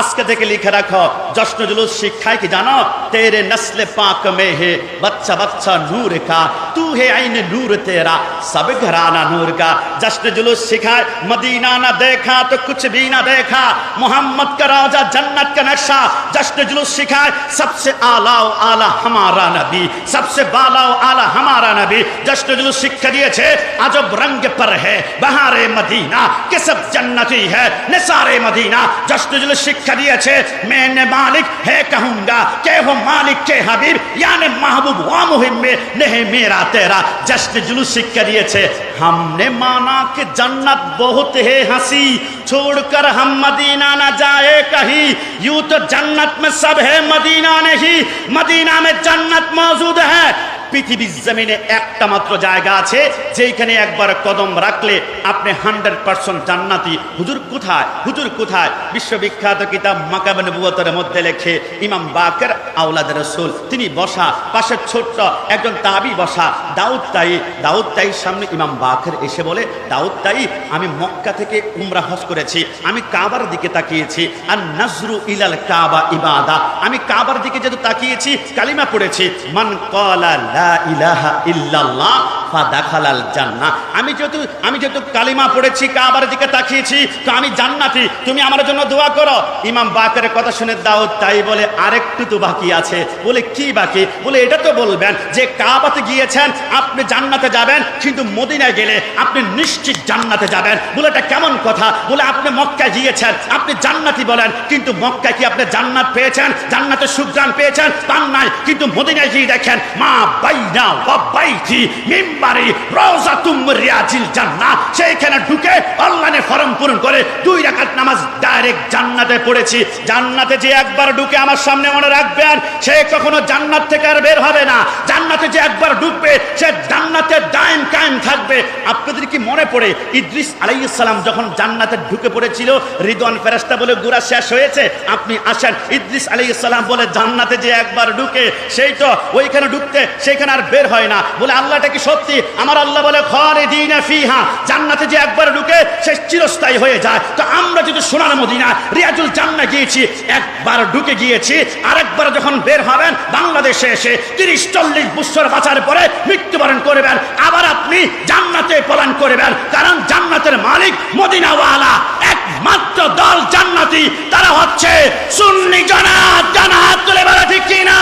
আজকে থেকে লিখে রাখো, জশ্ন জুলুস শিক্ষায় কি জানো? তেরে নসলে পাক মে হে বচ্চা বচ্চা নূর का तू है आईने नूर तेरा सब घराना नूर का। जश्न जुलूस सिखाए मदीना ना देखा तो कुछ भी ना देखा, मोहम्मद का रोजा जन्नत का नक्शा। जश्न जुलूस सिखाए सबसे आला व आला हमारा नबी, सबसे बाला व आला हमारा नबी। जश्न जुलूस शिक्षा दिए अजब रंग पर है बहारे मदीना के सब जन्नती है निसारे मदीना। जश्न जुलूस शिक्षा दिए मैंने मालिक है कहूंगा के हो मालिक के हबीब, यानी महबूब व मुहिम में नहीं मेरा तेरा। जश्न जुलूस शिक्षा दिए हमने माना कि जन्नत बहुत है हंसी, छोड़कर हम मदीना न जाए कहीं। यूं तो जन्नत में सब है मदीना नहीं, मदीना में जन्नत मौजूद है। পৃথিবীর জমিনে একটা মাত্র জায়গা আছে যেখানে একবার কদম রাখলে আপনি 100% জান্নাতি। হুজুর কোথায়? হুজুর কোথায়? বিশ্ববিখ্যাত কিতাব মাকাবে নবুয়তের মধ্যে লেখে ইমাম বাকের আওলাদ রাসূল, তিনি বসা, পাশে ছোট্ট একজন তাবি বসা, দাউদ তাই। দাউদ তাইর সামনে ইমাম বাকের এসে বলে, দাউদ তাই, আমি মক্কা থেকে উমরা হজ করেছি, আমি কাবার দিকে তাকিয়েছি। আর নাজরু ইলাল কাবা ইবাদা, আমি কাবার দিকে যেহেতু তাকিয়েছি কালিমা পড়েছি, মান ক্বালা লা ইলাহা ইল্লাল্লাহ ফাদাখালাল জান্নাহ। আমি যেহেতু কালিমা পড়েছি, কাবার দিকে তাকিয়েছি, তো আমি জান্নাতি, তুমি আমার জন্য দোয়া করো। ইমাম বাকের কথা শুনে দাউদ তাই বলে, আরেকটু তো বাকি আছে। বলে কি বাকি? বলে এটা তো বলবেন যে কাবাতে গিয়েছেন আপনি জান্নাতে যাবেন, কিন্তু মদিনায় গেলে আপনি নিশ্চিত জান্নাতে যাবেন। বলে এটা কেমন কথা? বলে আপনি মক্কায় গিয়েছেন, আপনি জান্নাতি বলেন, কিন্তু মক্কায় কি আপনি জান্নাত পেয়েছেন? জান্নাতের সুঘ্রাণ পেয়েছেন? পান নাই। কিন্তু মদিনায় গিয়ে দেখেন মা বাইনা ওয়া বাইতি মিম্বারি রওজাতুম রিয়াজিল জান্নাহ, সেইখানে ঢুকে আল্লাহর ফরম পূরণ করে 2 রাকাত নামাজ ডাইরেক্ট জান্নাতে পড়েছি। জান্নাতে যে একবার ঢুকে আমার সামনে মনে রাখবেন, সে কখনো জান্নাত থেকে আর বের হবে না। জান্নাতে যে একবার ঢুকবে সে জান্নাতে দায়েম কায়েম থাকবে। আপনাদের কি মনে পড়ে ইদ্রিস আলাইহিস সালাম যখন জান্নাতে ঢুকে পড়েছিল, রিদওয়ান ফেরেশতা বলে গুরা শেষ হয়েছে, আপনি আসেন। ইদ্রিস আলাইহিস সালাম বলে জান্নাতে যে একবার ঢুকে সেই তো ওইখানে ঢুকতে সেখানে আর বের হয় না। বলে আল্লাহটা কি সত্যি? আমার আল্লাহ বলে খালিদিনা ফিহা, জান্নাতে যে একবার ঢুকে সে চিরস্থায়ী হয়ে যায়। তো আমরা যদি সোনার মদিনা রিয়াজুল জান্নাহ গিয়েছি, একবার ঢুকে গিয়েছি, আরেকবার যখন বের হবেন বাংলাদেশে এসে 30-40 বছর বাঁচার পরে মৃত্যুবরণ করবেন, আবার আপনি জান্নাতে পলায়ন করবেন। কারণ জান্নাতের মালিক মদিনাওয়ালা, একমাত্র দল জান্নাতি তারা হচ্ছে সুন্নি জামাত। জান্নাত তুলে বলে ঠিক কিনা?